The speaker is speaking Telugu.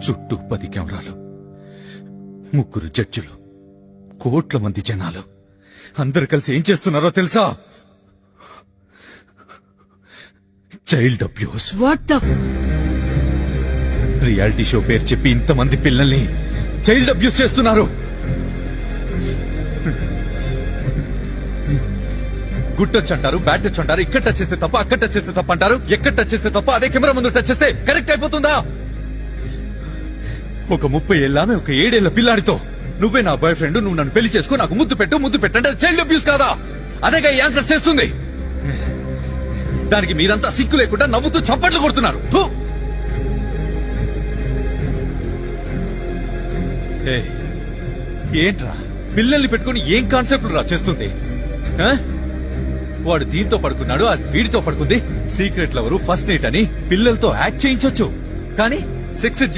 చుట్టూ 10 కెమెరాలు, 3 జడ్జిలు, కోట్ల మంది జనాలు అందరు కలిసి ఏం చేస్తున్నారో తెలుసా? Child abuse. What the reality show పేరు చెప్పి ఇంతమంది పిల్లల్ని చైల్డ్ అబ్యూస్ చేస్తున్నారు. గుడ్ టచ్ అంటారు, బ్యాడ్ టచ్ అంటారు, ఇక్కడ టచ్ చేస్తే తప్ప, అక్కడ టచ్ చేస్తే తప్ప అంటారు. ఎక్కడ టచ్ చేస్తే తప్ప అదే కెమెరా ముందు టచ్ చేస్తే కరెక్ట్ అయిపోతుందా? ఒక 30 ఏళ్ళ ఆమె ఒక 7 ఏళ్ల పిల్లాడితో నువ్వే నా బాయ్ ఫ్రెండ్, నువ్వు నన్ను పెళ్లి చేసుకో, నాకు ముద్దు పెట్టంటే అది చైల్డ్ అబ్యూస్ కాదా? అదేగా ఈ యాంకర్ చేస్తుంది. దానికి మీరంతా సిగ్గు లేకుండా నవ్వుతూ చప్పట్లు కొడుతున్నారు. థు! ఏంట్రా పిల్లల్ని పెట్టుకుని ఏం కాన్సెప్ట్ రా చేస్తుంది? వాడు దీంతో పడుకున్నాడు, అది వీడితో పడుకుంది. సీక్రెట్ లవరు, ఫస్ట్ నైట్ అని పిల్లలతో యాక్ట్ చేయించొచ్చు, కానీ సెక్స్ ఎడ్యుకేషన్